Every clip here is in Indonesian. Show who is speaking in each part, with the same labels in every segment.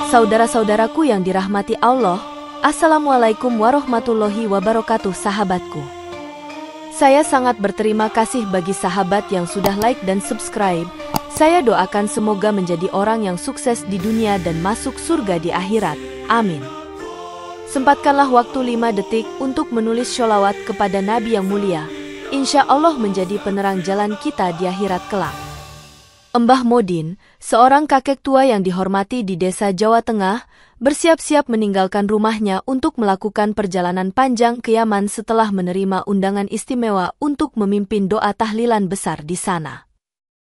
Speaker 1: Saudara-saudaraku yang dirahmati Allah, Assalamualaikum warahmatullahi wabarakatuh sahabatku. Saya sangat berterima kasih bagi sahabat yang sudah like dan subscribe. Saya doakan semoga menjadi orang yang sukses di dunia dan masuk surga di akhirat. Amin. Sempatkanlah waktu 5 detik untuk menulis sholawat kepada Nabi yang mulia. Insya Allah menjadi penerang jalan kita di akhirat kelak. Mbah Modin, seorang kakek tua yang dihormati di desa Jawa Tengah, bersiap-siap meninggalkan rumahnya untuk melakukan perjalanan panjang ke Yaman setelah menerima undangan istimewa untuk memimpin doa tahlilan besar di sana.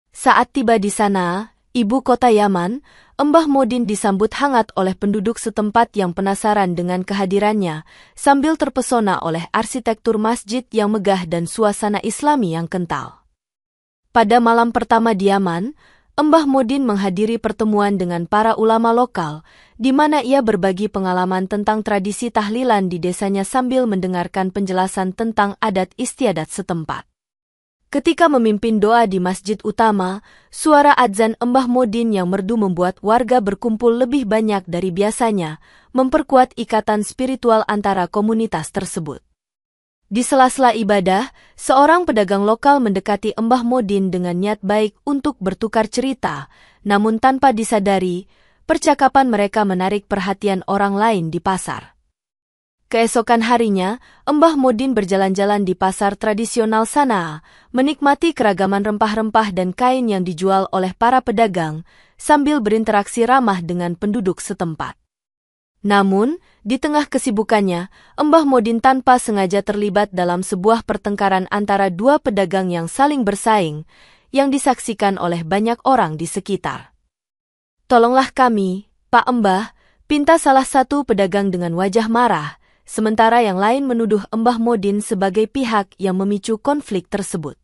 Speaker 1: Saat tiba di sana, ibu kota Yaman, Mbah Modin disambut hangat oleh penduduk setempat yang penasaran dengan kehadirannya, sambil terpesona oleh arsitektur masjid yang megah dan suasana Islami yang kental. Pada malam pertama di Yaman, Mbah Modin menghadiri pertemuan dengan para ulama lokal, di mana ia berbagi pengalaman tentang tradisi tahlilan di desanya sambil mendengarkan penjelasan tentang adat istiadat setempat. Ketika memimpin doa di masjid utama, suara adzan Mbah Modin yang merdu membuat warga berkumpul lebih banyak dari biasanya, memperkuat ikatan spiritual antara komunitas tersebut. Di sela-sela ibadah, seorang pedagang lokal mendekati Mbah Modin dengan niat baik untuk bertukar cerita, namun tanpa disadari, percakapan mereka menarik perhatian orang lain di pasar. Keesokan harinya, Mbah Modin berjalan-jalan di pasar tradisional Sanaa, menikmati keragaman rempah-rempah dan kain yang dijual oleh para pedagang, sambil berinteraksi ramah dengan penduduk setempat. Namun, di tengah kesibukannya, Mbah Modin tanpa sengaja terlibat dalam sebuah pertengkaran antara dua pedagang yang saling bersaing, yang disaksikan oleh banyak orang di sekitar. "Tolonglah kami, Pak Mbah," pinta salah satu pedagang dengan wajah marah, sementara yang lain menuduh Mbah Modin sebagai pihak yang memicu konflik tersebut.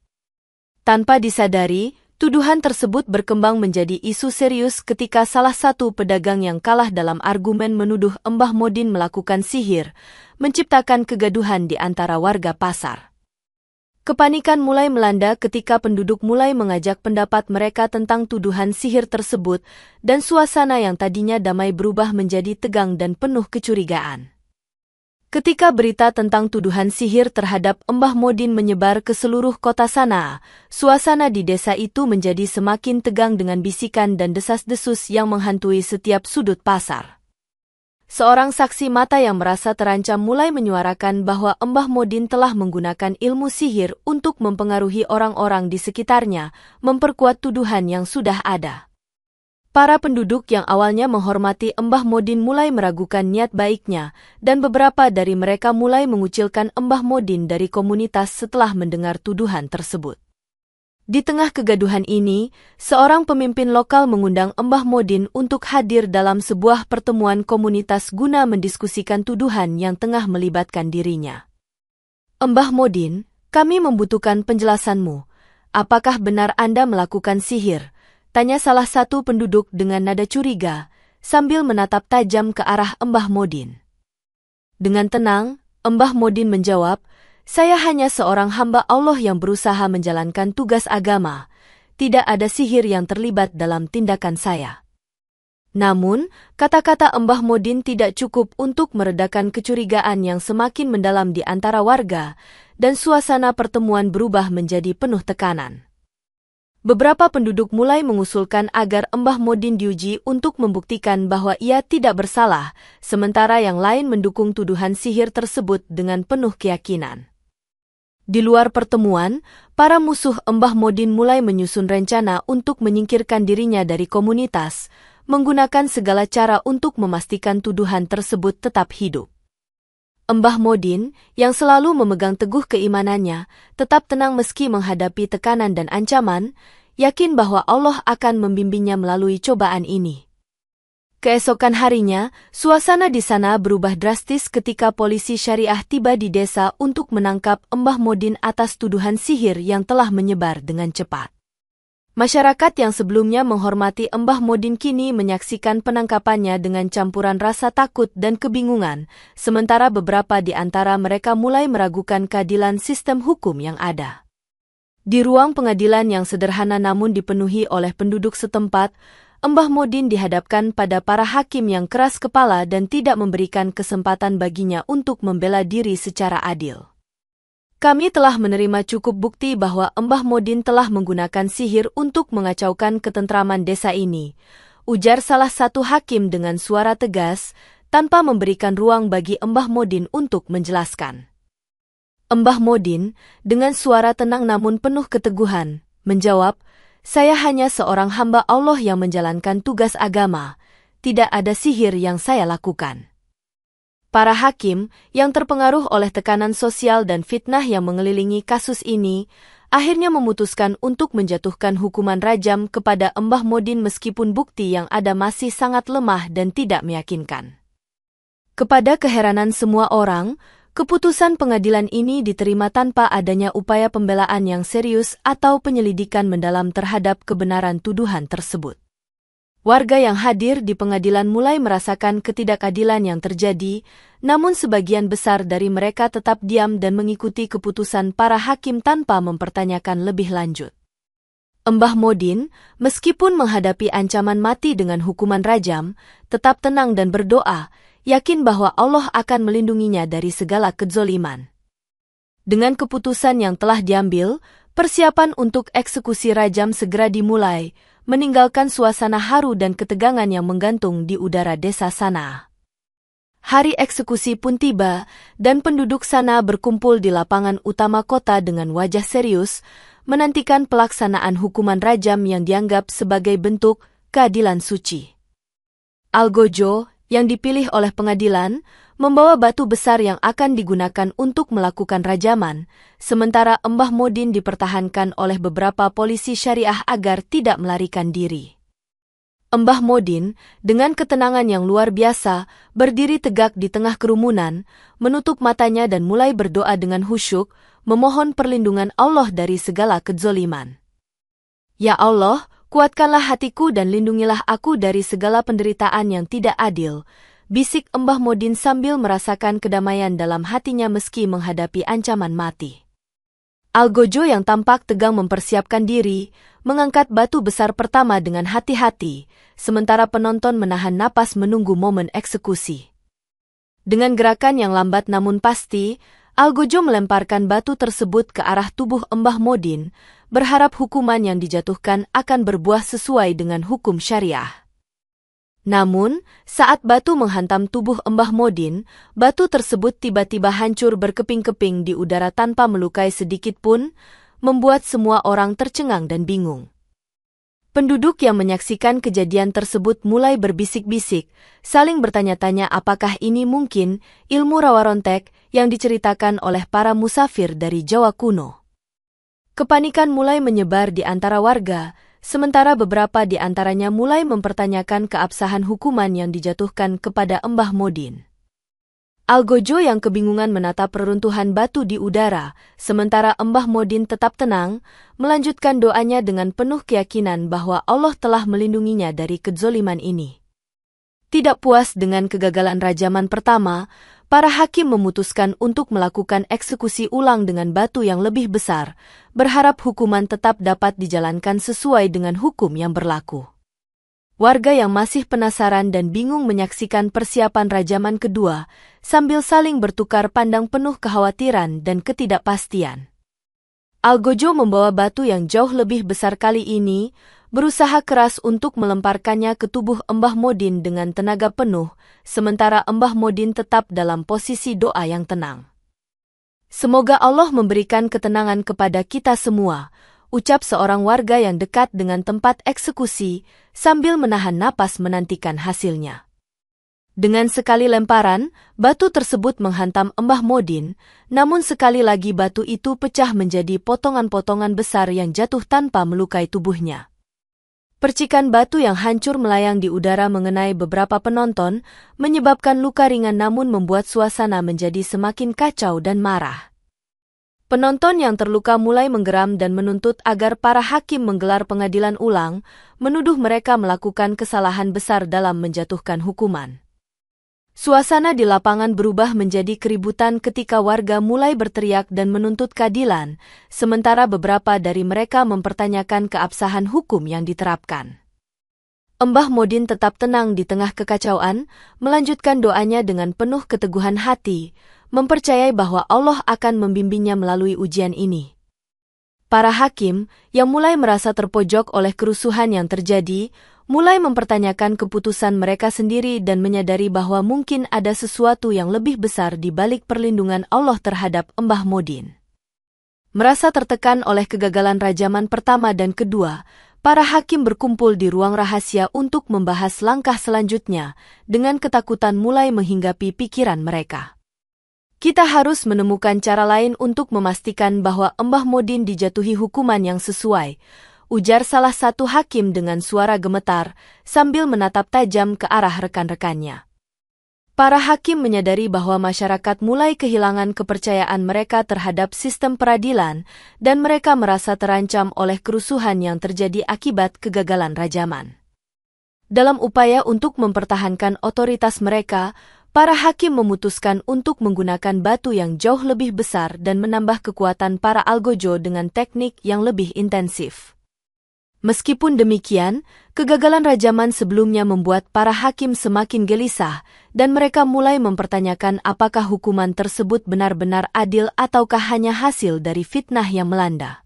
Speaker 1: Tanpa disadari, tuduhan tersebut berkembang menjadi isu serius ketika salah satu pedagang yang kalah dalam argumen menuduh Mbah Modin melakukan sihir, menciptakan kegaduhan di antara warga pasar. Kepanikan mulai melanda ketika penduduk mulai mengajak pendapat mereka tentang tuduhan sihir tersebut, dan suasana yang tadinya damai berubah menjadi tegang dan penuh kecurigaan. Ketika berita tentang tuduhan sihir terhadap Mbah Modin menyebar ke seluruh kota Sanaa, suasana di desa itu menjadi semakin tegang dengan bisikan dan desas-desus yang menghantui setiap sudut pasar. Seorang saksi mata yang merasa terancam mulai menyuarakan bahwa Mbah Modin telah menggunakan ilmu sihir untuk mempengaruhi orang-orang di sekitarnya, memperkuat tuduhan yang sudah ada. Para penduduk yang awalnya menghormati Mbah Modin mulai meragukan niat baiknya, dan beberapa dari mereka mulai mengucilkan Mbah Modin dari komunitas setelah mendengar tuduhan tersebut. Di tengah kegaduhan ini, seorang pemimpin lokal mengundang Mbah Modin untuk hadir dalam sebuah pertemuan komunitas guna mendiskusikan tuduhan yang tengah melibatkan dirinya. "Mbah Modin, kami membutuhkan penjelasanmu. Apakah benar Anda melakukan sihir?" tanya salah satu penduduk dengan nada curiga, sambil menatap tajam ke arah Mbah Modin. Dengan tenang, Mbah Modin menjawab, "Saya hanya seorang hamba Allah yang berusaha menjalankan tugas agama. Tidak ada sihir yang terlibat dalam tindakan saya." Namun, kata-kata Mbah Modin tidak cukup untuk meredakan kecurigaan yang semakin mendalam di antara warga, dan suasana pertemuan berubah menjadi penuh tekanan. Beberapa penduduk mulai mengusulkan agar Mbah Modin diuji untuk membuktikan bahwa ia tidak bersalah, sementara yang lain mendukung tuduhan sihir tersebut dengan penuh keyakinan. Di luar pertemuan, para musuh Mbah Modin mulai menyusun rencana untuk menyingkirkan dirinya dari komunitas, menggunakan segala cara untuk memastikan tuduhan tersebut tetap hidup. Mbah Modin, yang selalu memegang teguh keimanannya, tetap tenang meski menghadapi tekanan dan ancaman, yakin bahwa Allah akan membimbingnya melalui cobaan ini. Keesokan harinya, suasana di sana berubah drastis ketika polisi syariah tiba di desa untuk menangkap Mbah Modin atas tuduhan sihir yang telah menyebar dengan cepat. Masyarakat yang sebelumnya menghormati Mbah Modin kini menyaksikan penangkapannya dengan campuran rasa takut dan kebingungan, sementara beberapa di antara mereka mulai meragukan keadilan sistem hukum yang ada. Di ruang pengadilan yang sederhana namun dipenuhi oleh penduduk setempat, Mbah Modin dihadapkan pada para hakim yang keras kepala dan tidak memberikan kesempatan baginya untuk membela diri secara adil. Kami telah menerima cukup bukti bahwa Mbah Modin telah menggunakan sihir untuk mengacaukan ketentraman desa ini, ujar salah satu hakim dengan suara tegas, tanpa memberikan ruang bagi Mbah Modin untuk menjelaskan. Mbah Modin, dengan suara tenang namun penuh keteguhan, menjawab, "Saya hanya seorang hamba Allah yang menjalankan tugas agama. Tidak ada sihir yang saya lakukan." Para hakim, yang terpengaruh oleh tekanan sosial dan fitnah yang mengelilingi kasus ini, akhirnya memutuskan untuk menjatuhkan hukuman rajam kepada Mbah Modin meskipun bukti yang ada masih sangat lemah dan tidak meyakinkan. Kepada keheranan semua orang, keputusan pengadilan ini diterima tanpa adanya upaya pembelaan yang serius atau penyelidikan mendalam terhadap kebenaran tuduhan tersebut. Warga yang hadir di pengadilan mulai merasakan ketidakadilan yang terjadi, namun sebagian besar dari mereka tetap diam dan mengikuti keputusan para hakim tanpa mempertanyakan lebih lanjut. Mbah Modin, meskipun menghadapi ancaman mati dengan hukuman rajam, tetap tenang dan berdoa, yakin bahwa Allah akan melindunginya dari segala kezoliman. Dengan keputusan yang telah diambil, persiapan untuk eksekusi rajam segera dimulai, meninggalkan suasana haru dan ketegangan yang menggantung di udara desa sana. Hari eksekusi pun tiba, dan penduduk sana berkumpul di lapangan utama kota dengan wajah serius, menantikan pelaksanaan hukuman rajam yang dianggap sebagai bentuk keadilan suci. Algojo, yang dipilih oleh pengadilan, membawa batu besar yang akan digunakan untuk melakukan rajaman, sementara Mbah Modin dipertahankan oleh beberapa polisi syariah agar tidak melarikan diri. Mbah Modin, dengan ketenangan yang luar biasa, berdiri tegak di tengah kerumunan, menutup matanya dan mulai berdoa dengan khusyuk, memohon perlindungan Allah dari segala kezoliman. Ya Allah, kuatkanlah hatiku dan lindungilah aku dari segala penderitaan yang tidak adil, bisik Mbah Modin sambil merasakan kedamaian dalam hatinya meski menghadapi ancaman mati. Algojo yang tampak tegang mempersiapkan diri, mengangkat batu besar pertama dengan hati-hati, sementara penonton menahan napas menunggu momen eksekusi. Dengan gerakan yang lambat namun pasti, Algojo melemparkan batu tersebut ke arah tubuh Mbah Modin, berharap hukuman yang dijatuhkan akan berbuah sesuai dengan hukum syariah. Namun, saat batu menghantam tubuh Mbah Modin, batu tersebut tiba-tiba hancur berkeping-keping di udara tanpa melukai sedikit pun, membuat semua orang tercengang dan bingung. Penduduk yang menyaksikan kejadian tersebut mulai berbisik-bisik, saling bertanya-tanya apakah ini mungkin ilmu rawa rontek yang diceritakan oleh para musafir dari Jawa kuno. Kepanikan mulai menyebar di antara warga, sementara beberapa di antaranya mulai mempertanyakan keabsahan hukuman yang dijatuhkan kepada Mbah Modin. Algojo yang kebingungan menatap reruntuhan batu di udara, sementara Mbah Modin tetap tenang, melanjutkan doanya dengan penuh keyakinan bahwa Allah telah melindunginya dari kezoliman ini. Tidak puas dengan kegagalan rajaman pertama, para hakim memutuskan untuk melakukan eksekusi ulang dengan batu yang lebih besar, berharap hukuman tetap dapat dijalankan sesuai dengan hukum yang berlaku. Warga yang masih penasaran dan bingung menyaksikan persiapan rajaman kedua, sambil saling bertukar pandang penuh kekhawatiran dan ketidakpastian. Algojo membawa batu yang jauh lebih besar kali ini, berusaha keras untuk melemparkannya ke tubuh Mbah Modin dengan tenaga penuh, sementara Mbah Modin tetap dalam posisi doa yang tenang. Semoga Allah memberikan ketenangan kepada kita semua, ucap seorang warga yang dekat dengan tempat eksekusi, sambil menahan napas menantikan hasilnya. Dengan sekali lemparan, batu tersebut menghantam Mbah Modin, namun sekali lagi batu itu pecah menjadi potongan-potongan besar yang jatuh tanpa melukai tubuhnya. Percikan batu yang hancur melayang di udara mengenai beberapa penonton, menyebabkan luka ringan namun membuat suasana menjadi semakin kacau dan marah. Penonton yang terluka mulai menggeram dan menuntut agar para hakim menggelar pengadilan ulang, menuduh mereka melakukan kesalahan besar dalam menjatuhkan hukuman. Suasana di lapangan berubah menjadi keributan ketika warga mulai berteriak dan menuntut keadilan, sementara beberapa dari mereka mempertanyakan keabsahan hukum yang diterapkan. Mbah Modin tetap tenang di tengah kekacauan, melanjutkan doanya dengan penuh keteguhan hati, mempercayai bahwa Allah akan membimbingnya melalui ujian ini. Para hakim, yang mulai merasa terpojok oleh kerusuhan yang terjadi, mulai mempertanyakan keputusan mereka sendiri dan menyadari bahwa mungkin ada sesuatu yang lebih besar di balik perlindungan Allah terhadap Mbah Modin. Merasa tertekan oleh kegagalan rajaman pertama dan kedua, para hakim berkumpul di ruang rahasia untuk membahas langkah selanjutnya, dengan ketakutan mulai menghinggapi pikiran mereka. Kita harus menemukan cara lain untuk memastikan bahwa Mbah Modin dijatuhi hukuman yang sesuai, ujar salah satu hakim dengan suara gemetar, sambil menatap tajam ke arah rekan-rekannya. Para hakim menyadari bahwa masyarakat mulai kehilangan kepercayaan mereka terhadap sistem peradilan, dan mereka merasa terancam oleh kerusuhan yang terjadi akibat kegagalan rajaman. Dalam upaya untuk mempertahankan otoritas mereka, para hakim memutuskan untuk menggunakan batu yang jauh lebih besar dan menambah kekuatan para algojo dengan teknik yang lebih intensif. Meskipun demikian, kegagalan rajaman sebelumnya membuat para hakim semakin gelisah, dan mereka mulai mempertanyakan apakah hukuman tersebut benar-benar adil ataukah hanya hasil dari fitnah yang melanda.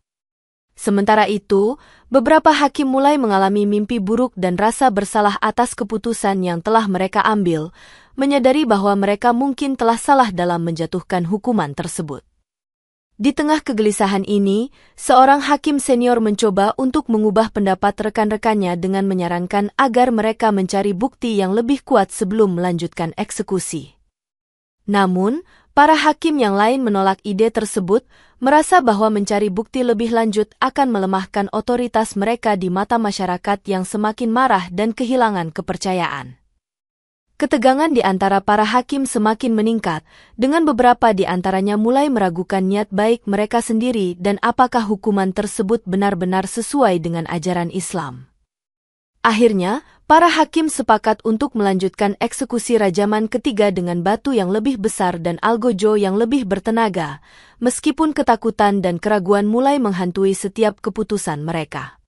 Speaker 1: Sementara itu, beberapa hakim mulai mengalami mimpi buruk dan rasa bersalah atas keputusan yang telah mereka ambil, menyadari bahwa mereka mungkin telah salah dalam menjatuhkan hukuman tersebut. Di tengah kegelisahan ini, seorang hakim senior mencoba untuk mengubah pendapat rekan-rekannya dengan menyarankan agar mereka mencari bukti yang lebih kuat sebelum melanjutkan eksekusi. Namun, para hakim yang lain menolak ide tersebut, merasa bahwa mencari bukti lebih lanjut akan melemahkan otoritas mereka di mata masyarakat yang semakin marah dan kehilangan kepercayaan. Ketegangan di antara para hakim semakin meningkat, dengan beberapa di antaranya mulai meragukan niat baik mereka sendiri dan apakah hukuman tersebut benar-benar sesuai dengan ajaran Islam. Akhirnya, para hakim sepakat untuk melanjutkan eksekusi rajaman ketiga dengan batu yang lebih besar dan algojo yang lebih bertenaga, meskipun ketakutan dan keraguan mulai menghantui setiap keputusan mereka.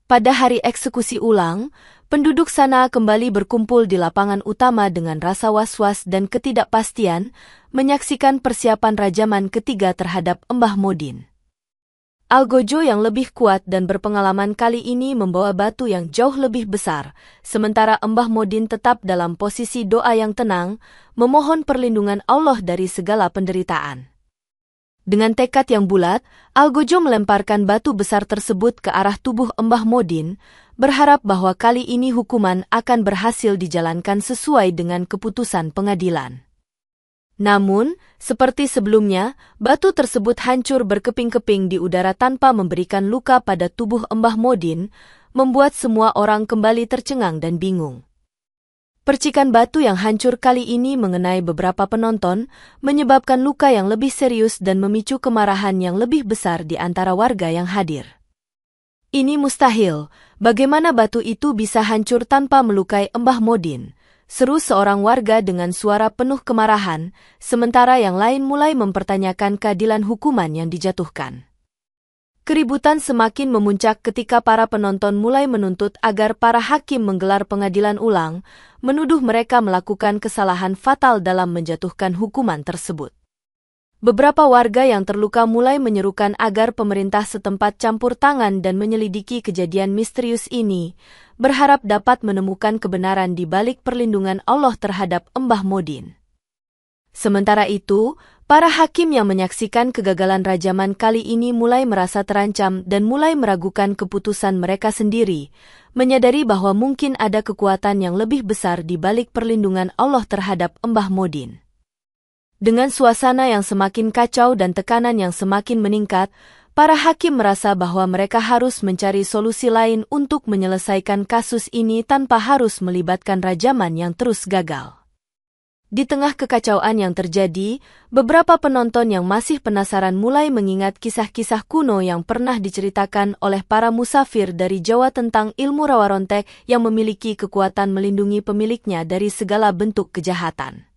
Speaker 1: Pada hari eksekusi ulang, penduduk sana kembali berkumpul di lapangan utama dengan rasa was-was dan ketidakpastian, menyaksikan persiapan rajaman ketiga terhadap Mbah Modin. Algojo yang lebih kuat dan berpengalaman kali ini membawa batu yang jauh lebih besar, sementara Mbah Modin tetap dalam posisi doa yang tenang, memohon perlindungan Allah dari segala penderitaan. Dengan tekad yang bulat, Algojo melemparkan batu besar tersebut ke arah tubuh Mbah Modin, berharap bahwa kali ini hukuman akan berhasil dijalankan sesuai dengan keputusan pengadilan. Namun, seperti sebelumnya, batu tersebut hancur berkeping-keping di udara tanpa memberikan luka pada tubuh Mbah Modin, membuat semua orang kembali tercengang dan bingung. Percikan batu yang hancur kali ini mengenai beberapa penonton, menyebabkan luka yang lebih serius dan memicu kemarahan yang lebih besar di antara warga yang hadir. Ini mustahil, bagaimana batu itu bisa hancur tanpa melukai Mbah Modin? Seru seorang warga dengan suara penuh kemarahan, sementara yang lain mulai mempertanyakan keadilan hukuman yang dijatuhkan. Keributan semakin memuncak ketika para penonton mulai menuntut agar para hakim menggelar pengadilan ulang, menuduh mereka melakukan kesalahan fatal dalam menjatuhkan hukuman tersebut. Beberapa warga yang terluka mulai menyerukan agar pemerintah setempat campur tangan dan menyelidiki kejadian misterius ini, berharap dapat menemukan kebenaran di balik perlindungan Allah terhadap Mbah Modin. Sementara itu, para hakim yang menyaksikan kegagalan rajaman kali ini mulai merasa terancam dan mulai meragukan keputusan mereka sendiri, menyadari bahwa mungkin ada kekuatan yang lebih besar di balik perlindungan Allah terhadap Mbah Modin. Dengan suasana yang semakin kacau dan tekanan yang semakin meningkat, para hakim merasa bahwa mereka harus mencari solusi lain untuk menyelesaikan kasus ini tanpa harus melibatkan rajaman yang terus gagal. Di tengah kekacauan yang terjadi, beberapa penonton yang masih penasaran mulai mengingat kisah-kisah kuno yang pernah diceritakan oleh para musafir dari Jawa tentang ilmu rawarontek yang memiliki kekuatan melindungi pemiliknya dari segala bentuk kejahatan.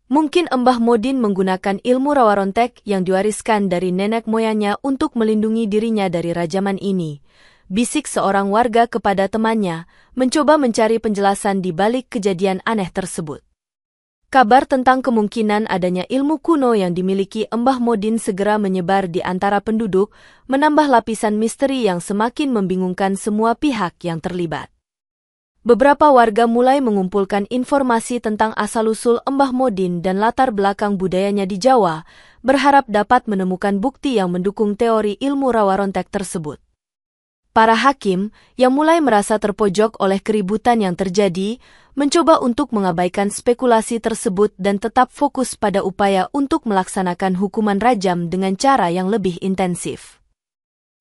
Speaker 1: Mungkin Mbah Modin menggunakan ilmu rawarontek yang diwariskan dari nenek moyangnya untuk melindungi dirinya dari rajaman ini. bisik seorang warga kepada temannya, mencoba mencari penjelasan di balik kejadian aneh tersebut. Kabar tentang kemungkinan adanya ilmu kuno yang dimiliki Mbah Modin segera menyebar di antara penduduk, menambah lapisan misteri yang semakin membingungkan semua pihak yang terlibat. Beberapa warga mulai mengumpulkan informasi tentang asal-usul Mbah Modin dan latar belakang budayanya di Jawa, berharap dapat menemukan bukti yang mendukung teori ilmu rawa rontek tersebut. Para hakim, yang mulai merasa terpojok oleh keributan yang terjadi, mencoba untuk mengabaikan spekulasi tersebut dan tetap fokus pada upaya untuk melaksanakan hukuman rajam dengan cara yang lebih intensif.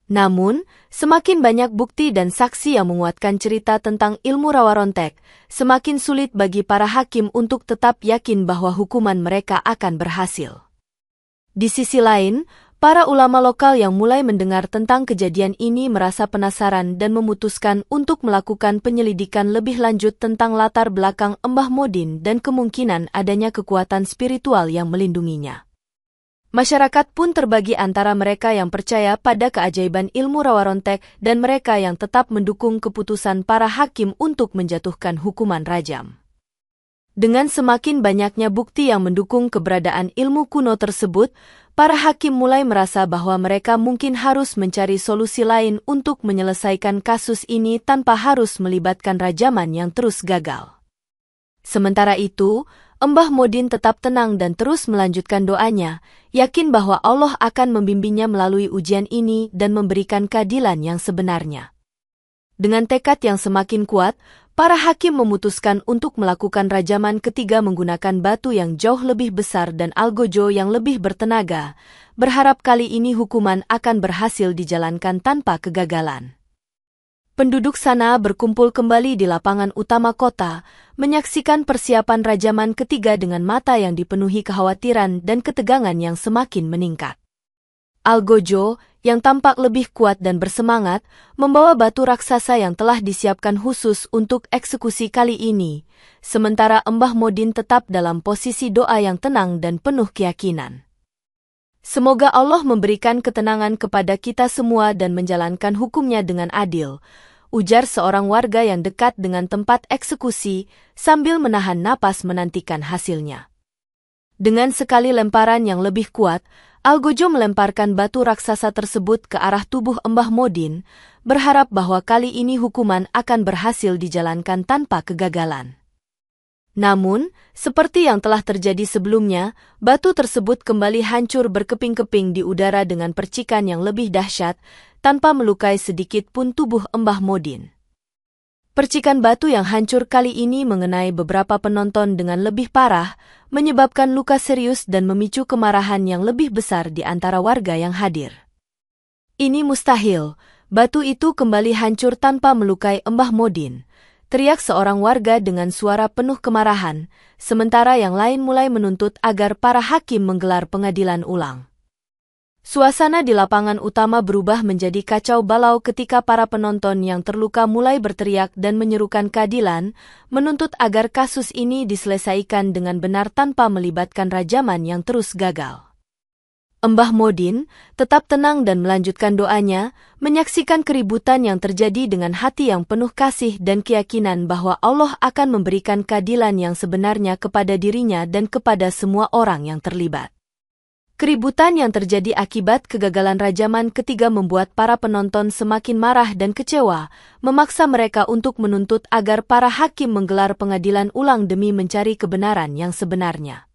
Speaker 1: Namun, semakin banyak bukti dan saksi yang menguatkan cerita tentang ilmu rawa rontek, semakin sulit bagi para hakim untuk tetap yakin bahwa hukuman mereka akan berhasil. Di sisi lain, para ulama lokal yang mulai mendengar tentang kejadian ini merasa penasaran dan memutuskan untuk melakukan penyelidikan lebih lanjut tentang latar belakang Mbah Modin dan kemungkinan adanya kekuatan spiritual yang melindunginya. Masyarakat pun terbagi antara mereka yang percaya pada keajaiban ilmu rawa rontek dan mereka yang tetap mendukung keputusan para hakim untuk menjatuhkan hukuman rajam. Dengan semakin banyaknya bukti yang mendukung keberadaan ilmu kuno tersebut, para hakim mulai merasa bahwa mereka mungkin harus mencari solusi lain untuk menyelesaikan kasus ini tanpa harus melibatkan rajaman yang terus gagal. Sementara itu, Mbah Modin tetap tenang dan terus melanjutkan doanya, yakin bahwa Allah akan membimbingnya melalui ujian ini dan memberikan keadilan yang sebenarnya. Dengan tekad yang semakin kuat, para hakim memutuskan untuk melakukan rajaman ketiga menggunakan batu yang jauh lebih besar dan algojo yang lebih bertenaga, berharap kali ini hukuman akan berhasil dijalankan tanpa kegagalan. Penduduk sana berkumpul kembali di lapangan utama kota, menyaksikan persiapan rajaman ketiga dengan mata yang dipenuhi kekhawatiran dan ketegangan yang semakin meningkat. Algojo, yang tampak lebih kuat dan bersemangat, membawa batu raksasa yang telah disiapkan khusus untuk eksekusi kali ini, sementara Mbah Modin tetap dalam posisi doa yang tenang dan penuh keyakinan. Semoga Allah memberikan ketenangan kepada kita semua dan menjalankan hukumnya dengan adil, ujar seorang warga yang dekat dengan tempat eksekusi sambil menahan napas menantikan hasilnya. Dengan sekali lemparan yang lebih kuat, Algojo melemparkan batu raksasa tersebut ke arah tubuh Mbah Modin, berharap bahwa kali ini hukuman akan berhasil dijalankan tanpa kegagalan. Namun, seperti yang telah terjadi sebelumnya, batu tersebut kembali hancur berkeping-keping di udara dengan percikan yang lebih dahsyat, tanpa melukai sedikit pun tubuh Mbah Modin. Percikan batu yang hancur kali ini mengenai beberapa penonton dengan lebih parah, menyebabkan luka serius dan memicu kemarahan yang lebih besar di antara warga yang hadir. Ini mustahil, batu itu kembali hancur tanpa melukai Mbah Modin, teriak seorang warga dengan suara penuh kemarahan, sementara yang lain mulai menuntut agar para hakim menggelar pengadilan ulang. Suasana di lapangan utama berubah menjadi kacau balau ketika para penonton yang terluka mulai berteriak dan menyerukan keadilan, menuntut agar kasus ini diselesaikan dengan benar tanpa melibatkan rajaman yang terus gagal. Mbah Modin tetap tenang dan melanjutkan doanya, menyaksikan keributan yang terjadi dengan hati yang penuh kasih dan keyakinan bahwa Allah akan memberikan keadilan yang sebenarnya kepada dirinya dan kepada semua orang yang terlibat. Keributan yang terjadi akibat kegagalan rajaman ketiga membuat para penonton semakin marah dan kecewa, memaksa mereka untuk menuntut agar para hakim menggelar pengadilan ulang demi mencari kebenaran yang sebenarnya.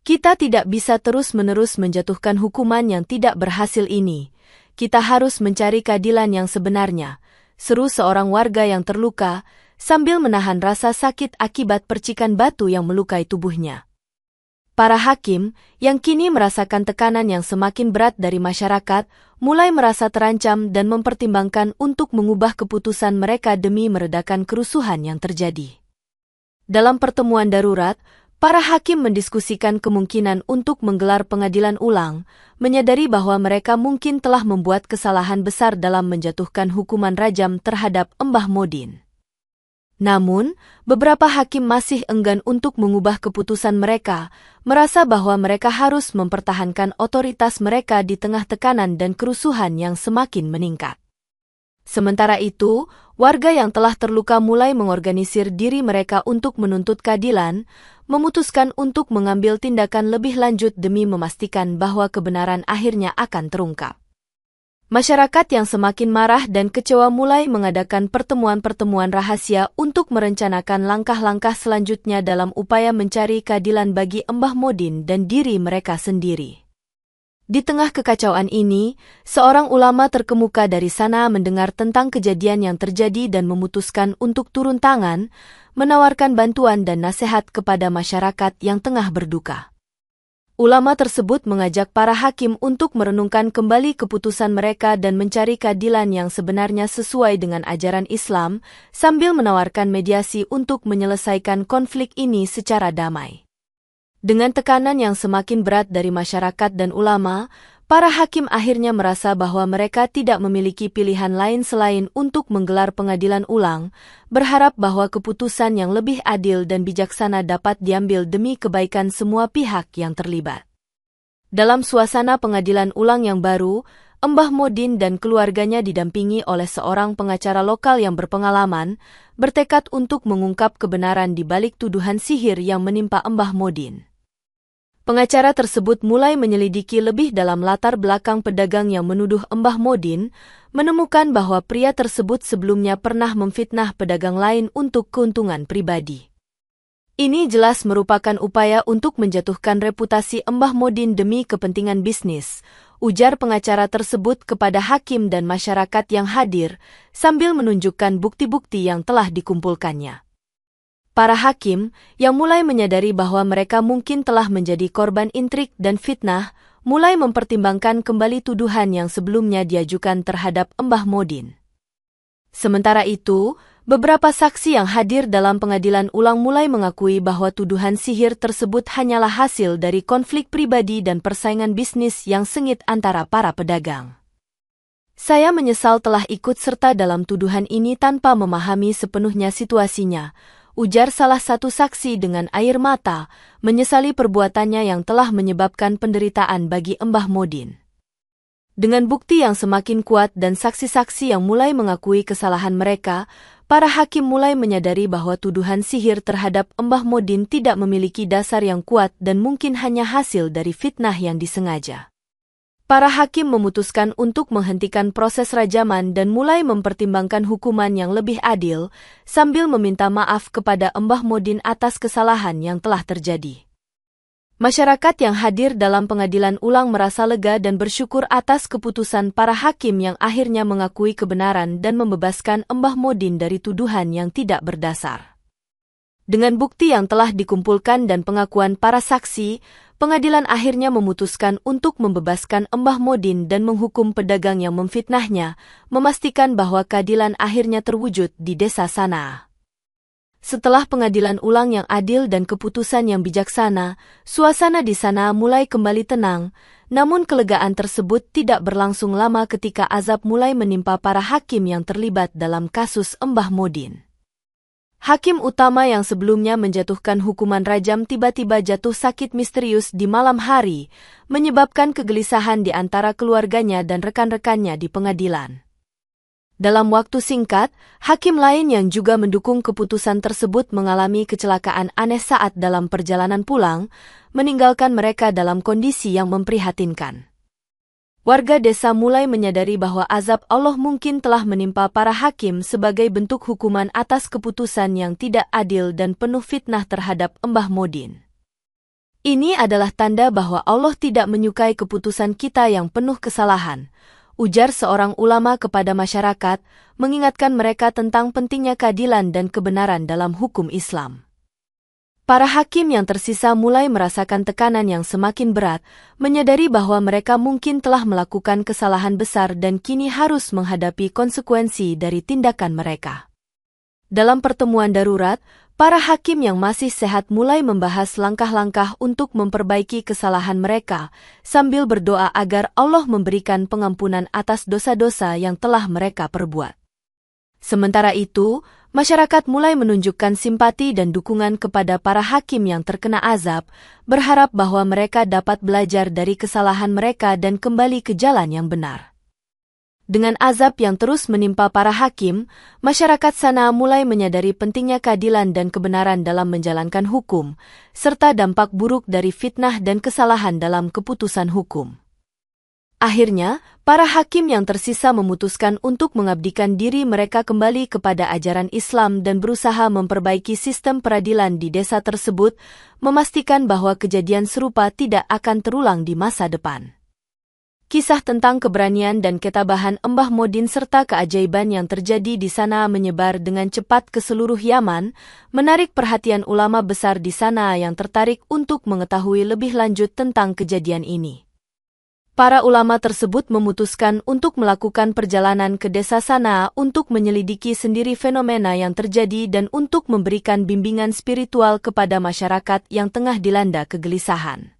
Speaker 1: Kita tidak bisa terus-menerus menjatuhkan hukuman yang tidak berhasil ini. Kita harus mencari keadilan yang sebenarnya, seru seorang warga yang terluka, sambil menahan rasa sakit akibat percikan batu yang melukai tubuhnya. Para hakim, yang kini merasakan tekanan yang semakin berat dari masyarakat, mulai merasa terancam dan mempertimbangkan untuk mengubah keputusan mereka demi meredakan kerusuhan yang terjadi. Dalam pertemuan darurat, para hakim mendiskusikan kemungkinan untuk menggelar pengadilan ulang, menyadari bahwa mereka mungkin telah membuat kesalahan besar dalam menjatuhkan hukuman rajam terhadap Mbah Modin. Namun, beberapa hakim masih enggan untuk mengubah keputusan mereka, merasa bahwa mereka harus mempertahankan otoritas mereka di tengah tekanan dan kerusuhan yang semakin meningkat. Sementara itu, warga yang telah terluka mulai mengorganisir diri mereka untuk menuntut keadilan, memutuskan untuk mengambil tindakan lebih lanjut demi memastikan bahwa kebenaran akhirnya akan terungkap. Masyarakat yang semakin marah dan kecewa mulai mengadakan pertemuan-pertemuan rahasia untuk merencanakan langkah-langkah selanjutnya dalam upaya mencari keadilan bagi Mbah Modin dan diri mereka sendiri. Di tengah kekacauan ini, seorang ulama terkemuka dari sana mendengar tentang kejadian yang terjadi dan memutuskan untuk turun tangan, menawarkan bantuan dan nasihat kepada masyarakat yang tengah berduka. Ulama tersebut mengajak para hakim untuk merenungkan kembali keputusan mereka dan mencari keadilan yang sebenarnya sesuai dengan ajaran Islam, sambil menawarkan mediasi untuk menyelesaikan konflik ini secara damai. Dengan tekanan yang semakin berat dari masyarakat dan ulama, para hakim akhirnya merasa bahwa mereka tidak memiliki pilihan lain selain untuk menggelar pengadilan ulang, berharap bahwa keputusan yang lebih adil dan bijaksana dapat diambil demi kebaikan semua pihak yang terlibat. Dalam suasana pengadilan ulang yang baru, Mbah Modin dan keluarganya didampingi oleh seorang pengacara lokal yang berpengalaman, bertekad untuk mengungkap kebenaran di balik tuduhan sihir yang menimpa Mbah Modin. Pengacara tersebut mulai menyelidiki lebih dalam latar belakang pedagang yang menuduh Mbah Modin, menemukan bahwa pria tersebut sebelumnya pernah memfitnah pedagang lain untuk keuntungan pribadi. Ini jelas merupakan upaya untuk menjatuhkan reputasi Mbah Modin demi kepentingan bisnis, ujar pengacara tersebut kepada hakim dan masyarakat yang hadir, sambil menunjukkan bukti-bukti yang telah dikumpulkannya. Para hakim, yang mulai menyadari bahwa mereka mungkin telah menjadi korban intrik dan fitnah, mulai mempertimbangkan kembali tuduhan yang sebelumnya diajukan terhadap Mbah Modin. Sementara itu, beberapa saksi yang hadir dalam pengadilan ulang mulai mengakui bahwa tuduhan sihir tersebut hanyalah hasil dari konflik pribadi dan persaingan bisnis yang sengit antara para pedagang. Saya menyesal telah ikut serta dalam tuduhan ini tanpa memahami sepenuhnya situasinya, ujar salah satu saksi dengan air mata, menyesali perbuatannya yang telah menyebabkan penderitaan bagi Mbah Modin. Dengan bukti yang semakin kuat dan saksi-saksi yang mulai mengakui kesalahan mereka, para hakim mulai menyadari bahwa tuduhan sihir terhadap Mbah Modin tidak memiliki dasar yang kuat dan mungkin hanya hasil dari fitnah yang disengaja. Para hakim memutuskan untuk menghentikan proses rajaman dan mulai mempertimbangkan hukuman yang lebih adil, sambil meminta maaf kepada Mbah Modin atas kesalahan yang telah terjadi. Masyarakat yang hadir dalam pengadilan ulang merasa lega dan bersyukur atas keputusan para hakim yang akhirnya mengakui kebenaran dan membebaskan Mbah Modin dari tuduhan yang tidak berdasar. Dengan bukti yang telah dikumpulkan dan pengakuan para saksi, pengadilan akhirnya memutuskan untuk membebaskan Mbah Modin dan menghukum pedagang yang memfitnahnya, memastikan bahwa keadilan akhirnya terwujud di desa sana. Setelah pengadilan ulang yang adil dan keputusan yang bijaksana, suasana di sana mulai kembali tenang, namun kelegaan tersebut tidak berlangsung lama ketika azab mulai menimpa para hakim yang terlibat dalam kasus Mbah Modin. Hakim utama yang sebelumnya menjatuhkan hukuman rajam tiba-tiba jatuh sakit misterius di malam hari, menyebabkan kegelisahan di antara keluarganya dan rekan-rekannya di pengadilan. Dalam waktu singkat, hakim lain yang juga mendukung keputusan tersebut mengalami kecelakaan aneh saat dalam perjalanan pulang, meninggalkan mereka dalam kondisi yang memprihatinkan. Warga desa mulai menyadari bahwa azab Allah mungkin telah menimpa para hakim sebagai bentuk hukuman atas keputusan yang tidak adil dan penuh fitnah terhadap Mbah Modin. Ini adalah tanda bahwa Allah tidak menyukai keputusan kita yang penuh kesalahan, ujar seorang ulama kepada masyarakat, mengingatkan mereka tentang pentingnya keadilan dan kebenaran dalam hukum Islam. Para hakim yang tersisa mulai merasakan tekanan yang semakin berat, menyadari bahwa mereka mungkin telah melakukan kesalahan besar dan kini harus menghadapi konsekuensi dari tindakan mereka. Dalam pertemuan darurat, para hakim yang masih sehat mulai membahas langkah-langkah untuk memperbaiki kesalahan mereka, sambil berdoa agar Allah memberikan pengampunan atas dosa-dosa yang telah mereka perbuat. Sementara itu, masyarakat mulai menunjukkan simpati dan dukungan kepada para hakim yang terkena azab, berharap bahwa mereka dapat belajar dari kesalahan mereka dan kembali ke jalan yang benar. Dengan azab yang terus menimpa para hakim, masyarakat Sanaa mulai menyadari pentingnya keadilan dan kebenaran dalam menjalankan hukum, serta dampak buruk dari fitnah dan kesalahan dalam keputusan hukum. Akhirnya, para hakim yang tersisa memutuskan untuk mengabdikan diri mereka kembali kepada ajaran Islam dan berusaha memperbaiki sistem peradilan di desa tersebut, memastikan bahwa kejadian serupa tidak akan terulang di masa depan. Kisah tentang keberanian dan ketabahan Mbah Modin serta keajaiban yang terjadi di sana menyebar dengan cepat ke seluruh Yaman, menarik perhatian ulama besar di sana yang tertarik untuk mengetahui lebih lanjut tentang kejadian ini. Para ulama tersebut memutuskan untuk melakukan perjalanan ke desa Sanaa untuk menyelidiki sendiri fenomena yang terjadi dan untuk memberikan bimbingan spiritual kepada masyarakat yang tengah dilanda kegelisahan.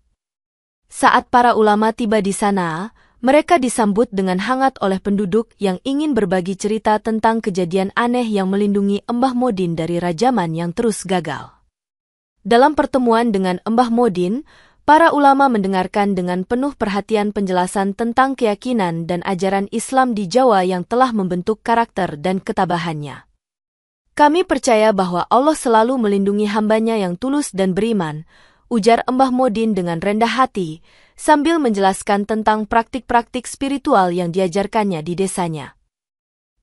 Speaker 1: Saat para ulama tiba di sana, mereka disambut dengan hangat oleh penduduk yang ingin berbagi cerita tentang kejadian aneh yang melindungi Mbah Modin dari rajaman yang terus gagal. Dalam pertemuan dengan Mbah Modin, para ulama mendengarkan dengan penuh perhatian penjelasan tentang keyakinan dan ajaran Islam di Jawa yang telah membentuk karakter dan ketabahannya. Kami percaya bahwa Allah selalu melindungi hambanya yang tulus dan beriman, ujar Mbah Modin dengan rendah hati, sambil menjelaskan tentang praktik-praktik spiritual yang diajarkannya di desanya.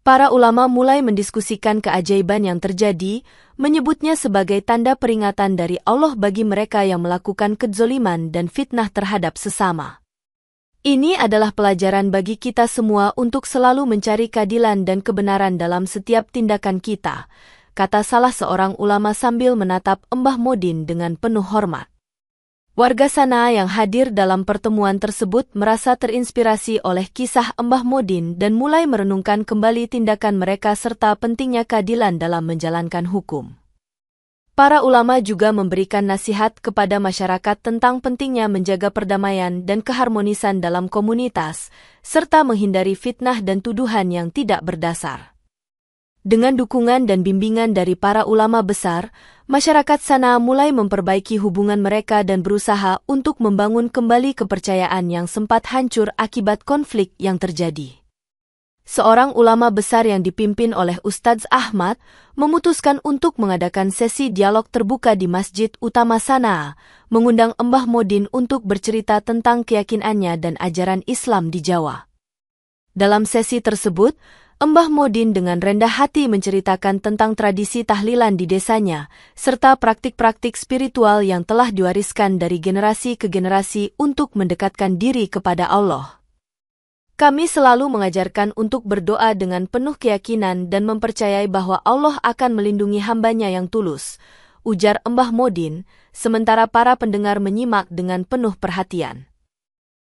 Speaker 1: Para ulama mulai mendiskusikan keajaiban yang terjadi, menyebutnya sebagai tanda peringatan dari Allah bagi mereka yang melakukan kezoliman dan fitnah terhadap sesama. Ini adalah pelajaran bagi kita semua untuk selalu mencari keadilan dan kebenaran dalam setiap tindakan kita, kata salah seorang ulama sambil menatap Mbah Modin dengan penuh hormat. Warga Sanaa yang hadir dalam pertemuan tersebut merasa terinspirasi oleh kisah Mbah Modin dan mulai merenungkan kembali tindakan mereka serta pentingnya keadilan dalam menjalankan hukum. Para ulama juga memberikan nasihat kepada masyarakat tentang pentingnya menjaga perdamaian dan keharmonisan dalam komunitas, serta menghindari fitnah dan tuduhan yang tidak berdasar. Dengan dukungan dan bimbingan dari para ulama besar, masyarakat Sanaa mulai memperbaiki hubungan mereka dan berusaha untuk membangun kembali kepercayaan yang sempat hancur akibat konflik yang terjadi. Seorang ulama besar yang dipimpin oleh Ustadz Ahmad memutuskan untuk mengadakan sesi dialog terbuka di Masjid Utama Sanaa, mengundang Mbah Modin untuk bercerita tentang keyakinannya dan ajaran Islam di Jawa. Dalam sesi tersebut, Mbah Modin dengan rendah hati menceritakan tentang tradisi tahlilan di desanya, serta praktik-praktik spiritual yang telah diwariskan dari generasi ke generasi untuk mendekatkan diri kepada Allah. Kami selalu mengajarkan untuk berdoa dengan penuh keyakinan dan mempercayai bahwa Allah akan melindungi hambanya yang tulus, ujar Mbah Modin, sementara para pendengar menyimak dengan penuh perhatian.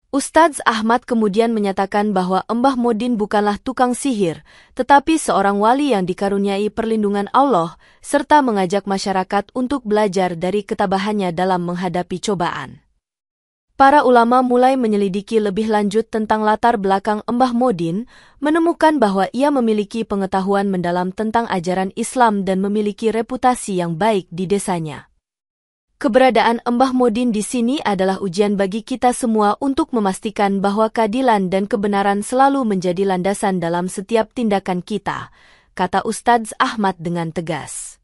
Speaker 1: Ustadz Ahmad kemudian menyatakan bahwa Mbah Modin bukanlah tukang sihir, tetapi seorang wali yang dikaruniai perlindungan Allah, serta mengajak masyarakat untuk belajar dari ketabahannya dalam menghadapi cobaan. Para ulama mulai menyelidiki lebih lanjut tentang latar belakang Mbah Modin, menemukan bahwa ia memiliki pengetahuan mendalam tentang ajaran Islam dan memiliki reputasi yang baik di desanya. Keberadaan Mbah Modin di sini adalah ujian bagi kita semua untuk memastikan bahwa keadilan dan kebenaran selalu menjadi landasan dalam setiap tindakan kita, kata Ustadz Ahmad dengan tegas.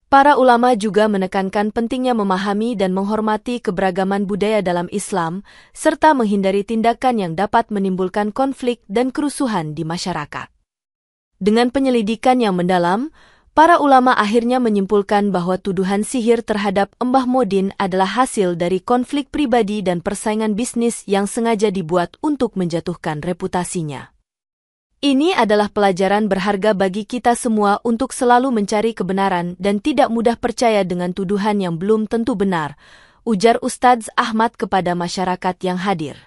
Speaker 1: Para ulama juga menekankan pentingnya memahami dan menghormati keberagaman budaya dalam Islam, serta menghindari tindakan yang dapat menimbulkan konflik dan kerusuhan di masyarakat. Dengan penyelidikan yang mendalam, para ulama akhirnya menyimpulkan bahwa tuduhan sihir terhadap Mbah Modin adalah hasil dari konflik pribadi dan persaingan bisnis yang sengaja dibuat untuk menjatuhkan reputasinya. Ini adalah pelajaran berharga bagi kita semua untuk selalu mencari kebenaran dan tidak mudah percaya dengan tuduhan yang belum tentu benar, ujar Ustadz Ahmad kepada masyarakat yang hadir.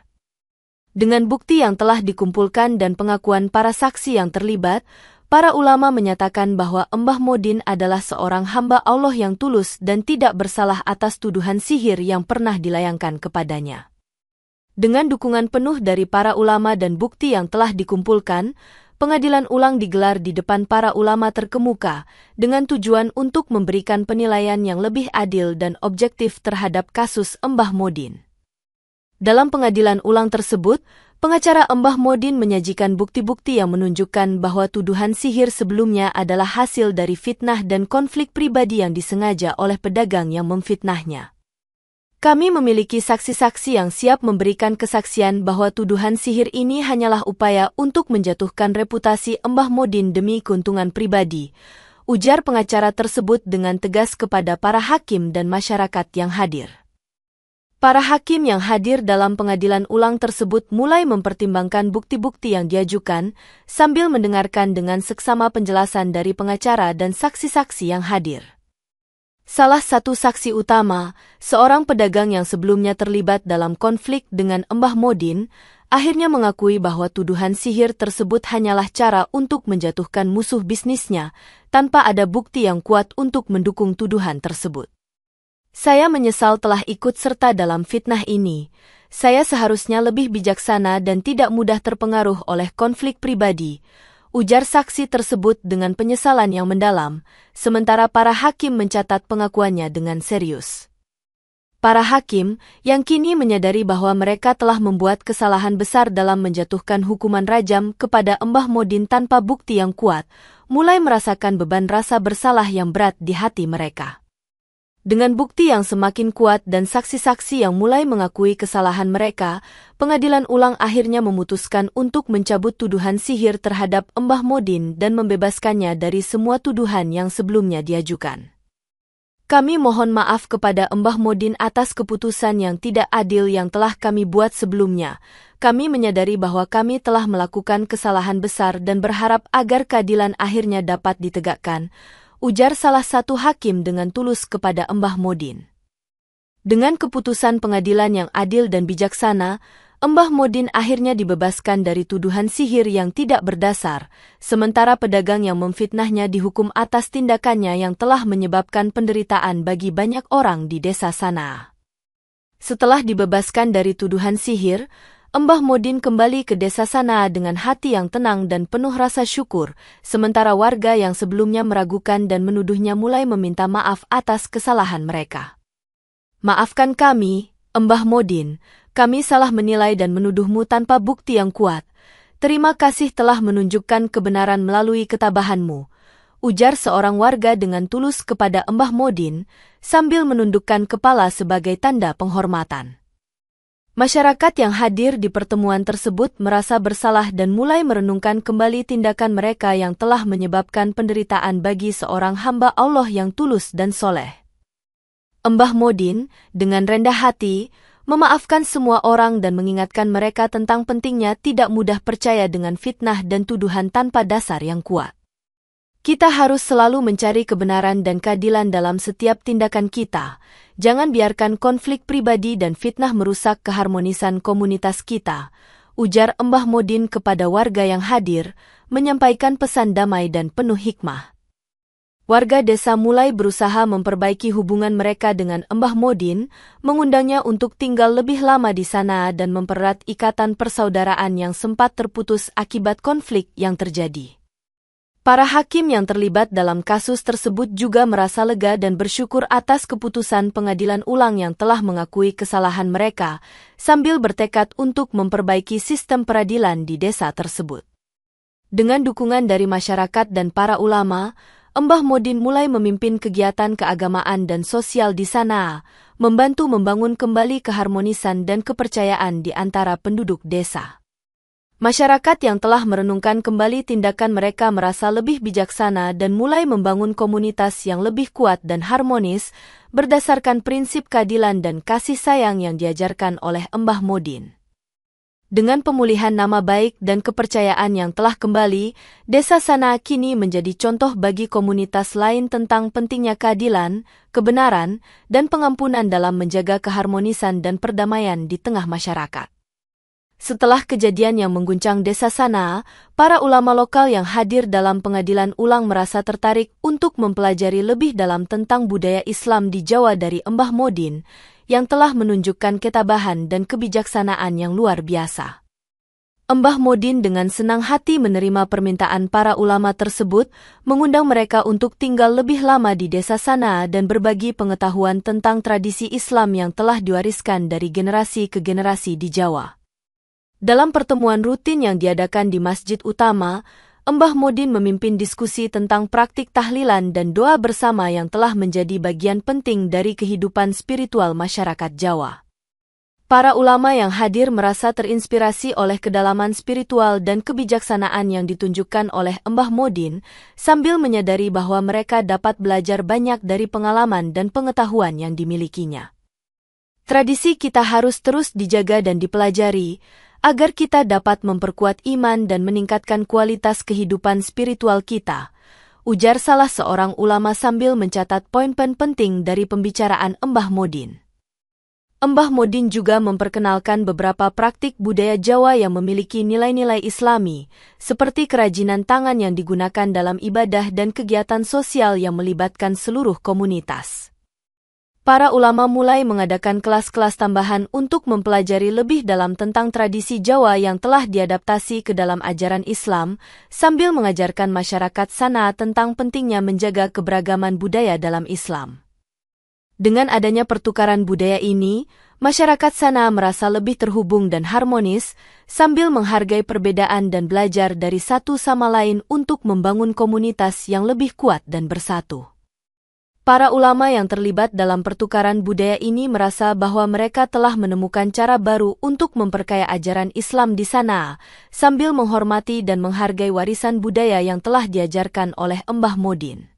Speaker 1: Dengan bukti yang telah dikumpulkan dan pengakuan para saksi yang terlibat, para ulama menyatakan bahwa Mbah Modin adalah seorang hamba Allah yang tulus dan tidak bersalah atas tuduhan sihir yang pernah dilayangkan kepadanya. Dengan dukungan penuh dari para ulama dan bukti yang telah dikumpulkan, pengadilan ulang digelar di depan para ulama terkemuka, dengan tujuan untuk memberikan penilaian yang lebih adil dan objektif terhadap kasus Mbah Modin. Dalam pengadilan ulang tersebut, Pengacara Mbah Modin menyajikan bukti-bukti yang menunjukkan bahwa tuduhan sihir sebelumnya adalah hasil dari fitnah dan konflik pribadi yang disengaja oleh pedagang yang memfitnahnya. Kami memiliki saksi-saksi yang siap memberikan kesaksian bahwa tuduhan sihir ini hanyalah upaya untuk menjatuhkan reputasi Mbah Modin demi keuntungan pribadi, ujar pengacara tersebut dengan tegas kepada para hakim dan masyarakat yang hadir. Para hakim yang hadir dalam pengadilan ulang tersebut mulai mempertimbangkan bukti-bukti yang diajukan sambil mendengarkan dengan seksama penjelasan dari pengacara dan saksi-saksi yang hadir. Salah satu saksi utama, seorang pedagang yang sebelumnya terlibat dalam konflik dengan Mbah Modin, akhirnya mengakui bahwa tuduhan sihir tersebut hanyalah cara untuk menjatuhkan musuh bisnisnya tanpa ada bukti yang kuat untuk mendukung tuduhan tersebut. Saya menyesal telah ikut serta dalam fitnah ini. Saya seharusnya lebih bijaksana dan tidak mudah terpengaruh oleh konflik pribadi, ujar saksi tersebut dengan penyesalan yang mendalam, sementara para hakim mencatat pengakuannya dengan serius. Para hakim, yang kini menyadari bahwa mereka telah membuat kesalahan besar dalam menjatuhkan hukuman rajam kepada Mbah Modin tanpa bukti yang kuat, mulai merasakan beban rasa bersalah yang berat di hati mereka. Dengan bukti yang semakin kuat dan saksi-saksi yang mulai mengakui kesalahan mereka, pengadilan ulang akhirnya memutuskan untuk mencabut tuduhan sihir terhadap Mbah Modin dan membebaskannya dari semua tuduhan yang sebelumnya diajukan. Kami mohon maaf kepada Mbah Modin atas keputusan yang tidak adil yang telah kami buat sebelumnya. Kami menyadari bahwa kami telah melakukan kesalahan besar dan berharap agar keadilan akhirnya dapat ditegakkan, ujar salah satu hakim dengan tulus kepada Mbah Modin. Dengan keputusan pengadilan yang adil dan bijaksana, Mbah Modin akhirnya dibebaskan dari tuduhan sihir yang tidak berdasar, sementara pedagang yang memfitnahnya dihukum atas tindakannya yang telah menyebabkan penderitaan bagi banyak orang di desa Sanaa. Setelah dibebaskan dari tuduhan sihir, Mbah Modin kembali ke desa Sanaa dengan hati yang tenang dan penuh rasa syukur, sementara warga yang sebelumnya meragukan dan menuduhnya mulai meminta maaf atas kesalahan mereka. Maafkan kami, Mbah Modin, kami salah menilai dan menuduhmu tanpa bukti yang kuat. Terima kasih telah menunjukkan kebenaran melalui ketabahanmu, ujar seorang warga dengan tulus kepada Mbah Modin, sambil menundukkan kepala sebagai tanda penghormatan. Masyarakat yang hadir di pertemuan tersebut merasa bersalah dan mulai merenungkan kembali tindakan mereka yang telah menyebabkan penderitaan bagi seorang hamba Allah yang tulus dan soleh. Mbah Modin, dengan rendah hati, memaafkan semua orang dan mengingatkan mereka tentang pentingnya tidak mudah percaya dengan fitnah dan tuduhan tanpa dasar yang kuat. Kita harus selalu mencari kebenaran dan keadilan dalam setiap tindakan kita. Jangan biarkan konflik pribadi dan fitnah merusak keharmonisan komunitas kita, ujar Mbah Modin kepada warga yang hadir, menyampaikan pesan damai dan penuh hikmah. Warga desa mulai berusaha memperbaiki hubungan mereka dengan Mbah Modin, mengundangnya untuk tinggal lebih lama di sana dan mempererat ikatan persaudaraan yang sempat terputus akibat konflik yang terjadi. Para hakim yang terlibat dalam kasus tersebut juga merasa lega dan bersyukur atas keputusan pengadilan ulang yang telah mengakui kesalahan mereka, sambil bertekad untuk memperbaiki sistem peradilan di desa tersebut. Dengan dukungan dari masyarakat dan para ulama, Mbah Modin mulai memimpin kegiatan keagamaan dan sosial di sana, membantu membangun kembali keharmonisan dan kepercayaan di antara penduduk desa. Masyarakat yang telah merenungkan kembali tindakan mereka merasa lebih bijaksana dan mulai membangun komunitas yang lebih kuat dan harmonis berdasarkan prinsip keadilan dan kasih sayang yang diajarkan oleh Mbah Modin. Dengan pemulihan nama baik dan kepercayaan yang telah kembali, desa Sanaa kini menjadi contoh bagi komunitas lain tentang pentingnya keadilan, kebenaran, dan pengampunan dalam menjaga keharmonisan dan perdamaian di tengah masyarakat. Setelah kejadian yang mengguncang desa Sanaa, para ulama lokal yang hadir dalam pengadilan ulang merasa tertarik untuk mempelajari lebih dalam tentang budaya Islam di Jawa dari Mbah Modin, yang telah menunjukkan ketabahan dan kebijaksanaan yang luar biasa. Mbah Modin dengan senang hati menerima permintaan para ulama tersebut, mengundang mereka untuk tinggal lebih lama di desa Sanaa dan berbagi pengetahuan tentang tradisi Islam yang telah diwariskan dari generasi ke generasi di Jawa. Dalam pertemuan rutin yang diadakan di masjid utama, Mbah Modin memimpin diskusi tentang praktik tahlilan dan doa bersama yang telah menjadi bagian penting dari kehidupan spiritual masyarakat Jawa. Para ulama yang hadir merasa terinspirasi oleh kedalaman spiritual dan kebijaksanaan yang ditunjukkan oleh Mbah Modin, sambil menyadari bahwa mereka dapat belajar banyak dari pengalaman dan pengetahuan yang dimilikinya. Tradisi kita harus terus dijaga dan dipelajari, agar kita dapat memperkuat iman dan meningkatkan kualitas kehidupan spiritual kita, ujar salah seorang ulama sambil mencatat poin-poin penting dari pembicaraan Mbah Modin. Mbah Modin juga memperkenalkan beberapa praktik budaya Jawa yang memiliki nilai-nilai Islami, seperti kerajinan tangan yang digunakan dalam ibadah dan kegiatan sosial yang melibatkan seluruh komunitas. Para ulama mulai mengadakan kelas-kelas tambahan untuk mempelajari lebih dalam tentang tradisi Jawa yang telah diadaptasi ke dalam ajaran Islam, sambil mengajarkan masyarakat sana tentang pentingnya menjaga keberagaman budaya dalam Islam. Dengan adanya pertukaran budaya ini, masyarakat sana merasa lebih terhubung dan harmonis, sambil menghargai perbedaan dan belajar dari satu sama lain untuk membangun komunitas yang lebih kuat dan bersatu. Para ulama yang terlibat dalam pertukaran budaya ini merasa bahwa mereka telah menemukan cara baru untuk memperkaya ajaran Islam di sana, sambil menghormati dan menghargai warisan budaya yang telah diajarkan oleh Mbah Modin.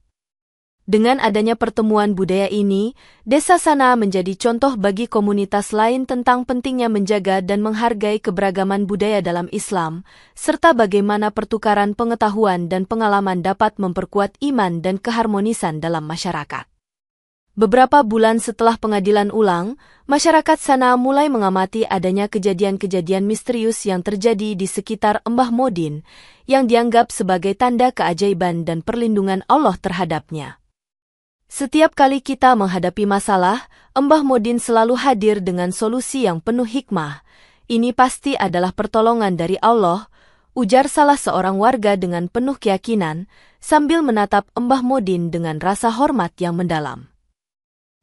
Speaker 1: Dengan adanya pertemuan budaya ini, desa sana menjadi contoh bagi komunitas lain tentang pentingnya menjaga dan menghargai keberagaman budaya dalam Islam, serta bagaimana pertukaran pengetahuan dan pengalaman dapat memperkuat iman dan keharmonisan dalam masyarakat. Beberapa bulan setelah pengadilan ulang, masyarakat sana mulai mengamati adanya kejadian-kejadian misterius yang terjadi di sekitar Mbah Modin, yang dianggap sebagai tanda keajaiban dan perlindungan Allah terhadapnya. Setiap kali kita menghadapi masalah, Mbah Modin selalu hadir dengan solusi yang penuh hikmah. Ini pasti adalah pertolongan dari Allah, ujar salah seorang warga dengan penuh keyakinan, sambil menatap Mbah Modin dengan rasa hormat yang mendalam.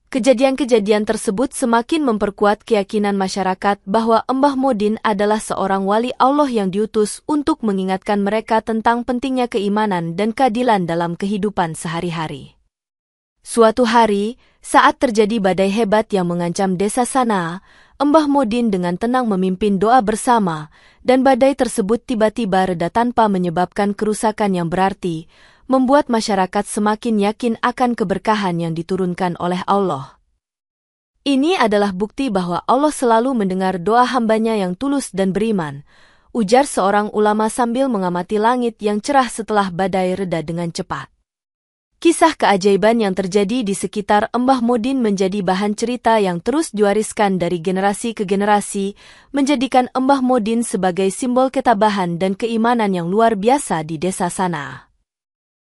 Speaker 1: Kejadian-kejadian tersebut semakin memperkuat keyakinan masyarakat bahwa Mbah Modin adalah seorang wali Allah yang diutus untuk mengingatkan mereka tentang pentingnya keimanan dan keadilan dalam kehidupan sehari-hari. Suatu hari, saat terjadi badai hebat yang mengancam desa sana, Mbah Modin dengan tenang memimpin doa bersama, dan badai tersebut tiba-tiba reda tanpa menyebabkan kerusakan yang berarti, membuat masyarakat semakin yakin akan keberkahan yang diturunkan oleh Allah. Ini adalah bukti bahwa Allah selalu mendengar doa hambanya yang tulus dan beriman, ujar seorang ulama sambil mengamati langit yang cerah setelah badai reda dengan cepat. Kisah keajaiban yang terjadi di sekitar Mbah Modin menjadi bahan cerita yang terus diwariskan dari generasi ke generasi, menjadikan Mbah Modin sebagai simbol ketabahan dan keimanan yang luar biasa di desa sana.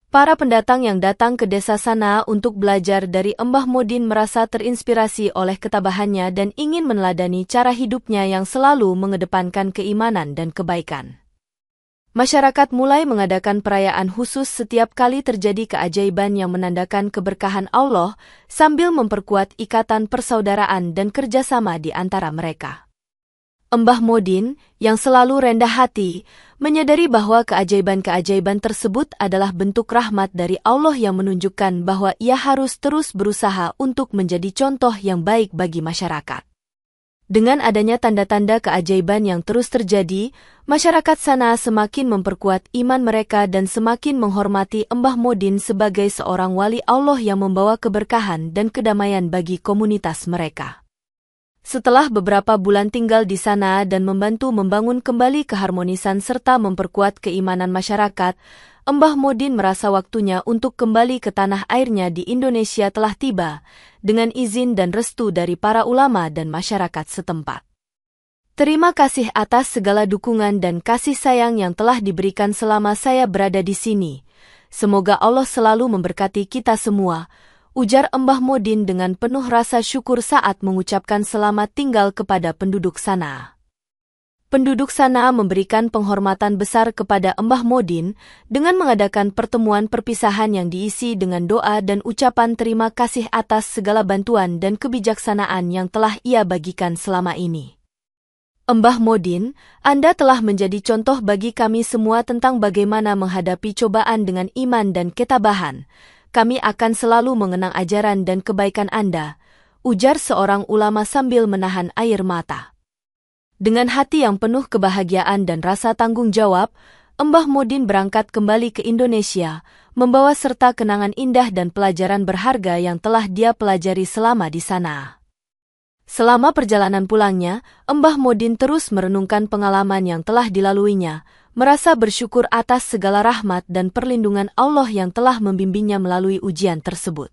Speaker 1: Para pendatang yang datang ke desa sana untuk belajar dari Mbah Modin merasa terinspirasi oleh ketabahannya dan ingin meneladani cara hidupnya yang selalu mengedepankan keimanan dan kebaikan. Masyarakat mulai mengadakan perayaan khusus setiap kali terjadi keajaiban yang menandakan keberkahan Allah, sambil memperkuat ikatan persaudaraan dan kerjasama di antara mereka. Mbah Modin, yang selalu rendah hati, menyadari bahwa keajaiban-keajaiban tersebut adalah bentuk rahmat dari Allah yang menunjukkan bahwa ia harus terus berusaha untuk menjadi contoh yang baik bagi masyarakat. Dengan adanya tanda-tanda keajaiban yang terus terjadi, masyarakat sana semakin memperkuat iman mereka dan semakin menghormati Mbah Modin sebagai seorang wali Allah yang membawa keberkahan dan kedamaian bagi komunitas mereka. Setelah beberapa bulan tinggal di sana dan membantu membangun kembali keharmonisan serta memperkuat keimanan masyarakat, Mbah Modin merasa waktunya untuk kembali ke tanah airnya di Indonesia telah tiba, dengan izin dan restu dari para ulama dan masyarakat setempat. Terima kasih atas segala dukungan dan kasih sayang yang telah diberikan selama saya berada di sini. Semoga Allah selalu memberkati kita semua, ujar Mbah Modin dengan penuh rasa syukur saat mengucapkan selamat tinggal kepada penduduk sana. Penduduk sana memberikan penghormatan besar kepada Mbah Modin dengan mengadakan pertemuan perpisahan yang diisi dengan doa dan ucapan terima kasih atas segala bantuan dan kebijaksanaan yang telah ia bagikan selama ini. Mbah Modin, Anda telah menjadi contoh bagi kami semua tentang bagaimana menghadapi cobaan dengan iman dan ketabahan. Kami akan selalu mengenang ajaran dan kebaikan Anda, ujar seorang ulama sambil menahan air mata. Dengan hati yang penuh kebahagiaan dan rasa tanggung jawab, Mbah Modin berangkat kembali ke Indonesia, membawa serta kenangan indah dan pelajaran berharga yang telah dia pelajari selama di sana. Selama perjalanan pulangnya, Mbah Modin terus merenungkan pengalaman yang telah dilaluinya, merasa bersyukur atas segala rahmat dan perlindungan Allah yang telah membimbingnya melalui ujian tersebut.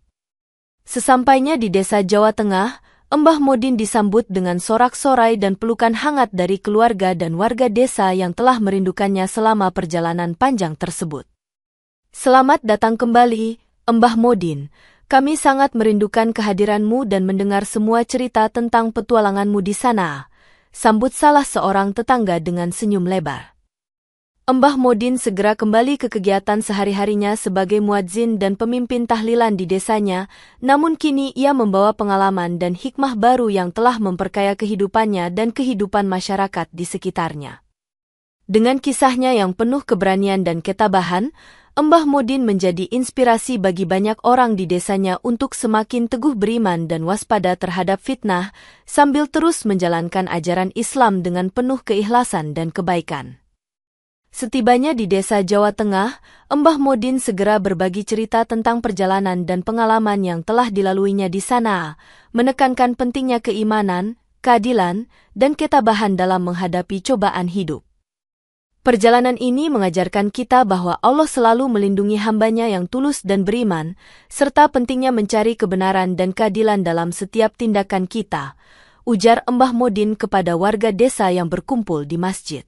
Speaker 1: Sesampainya di desa Jawa Tengah, Mbah Modin disambut dengan sorak-sorai dan pelukan hangat dari keluarga dan warga desa yang telah merindukannya selama perjalanan panjang tersebut. Selamat datang kembali, Mbah Modin. Kami sangat merindukan kehadiranmu dan mendengar semua cerita tentang petualanganmu di sana, sambut salah seorang tetangga dengan senyum lebar. Mbah Modin segera kembali ke kegiatan sehari-harinya sebagai muadzin dan pemimpin tahlilan di desanya, namun kini ia membawa pengalaman dan hikmah baru yang telah memperkaya kehidupannya dan kehidupan masyarakat di sekitarnya. Dengan kisahnya yang penuh keberanian dan ketabahan, Mbah Modin menjadi inspirasi bagi banyak orang di desanya untuk semakin teguh beriman dan waspada terhadap fitnah, sambil terus menjalankan ajaran Islam dengan penuh keikhlasan dan kebaikan. Setibanya di desa Jawa Tengah, Mbah Modin segera berbagi cerita tentang perjalanan dan pengalaman yang telah dilaluinya di sana, menekankan pentingnya keimanan, keadilan, dan ketabahan dalam menghadapi cobaan hidup. Perjalanan ini mengajarkan kita bahwa Allah selalu melindungi hamba-Nya yang tulus dan beriman, serta pentingnya mencari kebenaran dan keadilan dalam setiap tindakan kita, ujar Mbah Modin kepada warga desa yang berkumpul di masjid.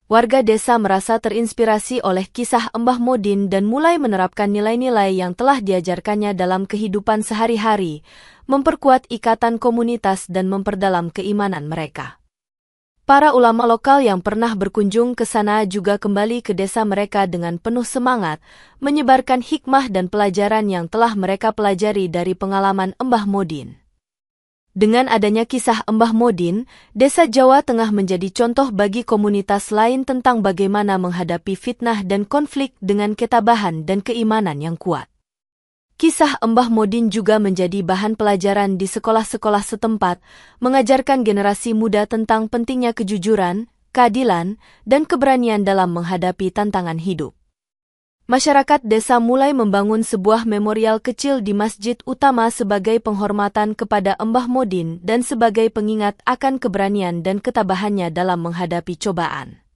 Speaker 1: Warga desa merasa terinspirasi oleh kisah Mbah Modin dan mulai menerapkan nilai-nilai yang telah diajarkannya dalam kehidupan sehari-hari, memperkuat ikatan komunitas dan memperdalam keimanan mereka. Para ulama lokal yang pernah berkunjung ke sana juga kembali ke desa mereka dengan penuh semangat, menyebarkan hikmah dan pelajaran yang telah mereka pelajari dari pengalaman Mbah Modin. Dengan adanya kisah Mbah Modin, desa Jawa Tengah menjadi contoh bagi komunitas lain tentang bagaimana menghadapi fitnah dan konflik dengan ketabahan dan keimanan yang kuat. Kisah Mbah Modin juga menjadi bahan pelajaran di sekolah-sekolah setempat, mengajarkan generasi muda tentang pentingnya kejujuran, keadilan, dan keberanian dalam menghadapi tantangan hidup. Masyarakat desa mulai membangun sebuah memorial kecil di masjid utama sebagai penghormatan kepada Mbah Modin dan sebagai pengingat akan keberanian dan ketabahannya dalam menghadapi cobaan.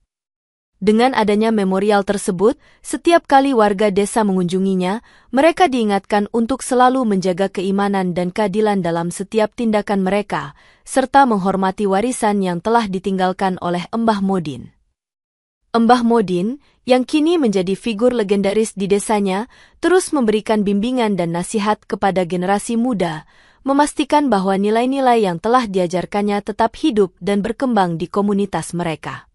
Speaker 1: Dengan adanya memorial tersebut, setiap kali warga desa mengunjunginya, mereka diingatkan untuk selalu menjaga keimanan dan keadilan dalam setiap tindakan mereka, serta menghormati warisan yang telah ditinggalkan oleh Mbah Modin. Mbah Modin, yang kini menjadi figur legendaris di desanya, terus memberikan bimbingan dan nasihat kepada generasi muda, memastikan bahwa nilai-nilai yang telah diajarkannya tetap hidup dan berkembang di komunitas mereka.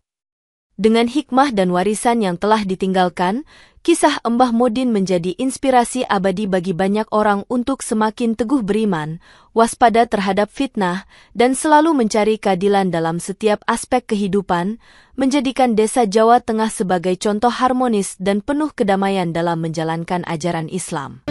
Speaker 1: Dengan hikmah dan warisan yang telah ditinggalkan, kisah Mbah Modin menjadi inspirasi abadi bagi banyak orang untuk semakin teguh beriman, waspada terhadap fitnah, dan selalu mencari keadilan dalam setiap aspek kehidupan, menjadikan desa Jawa Tengah sebagai contoh harmonis dan penuh kedamaian dalam menjalankan ajaran Islam.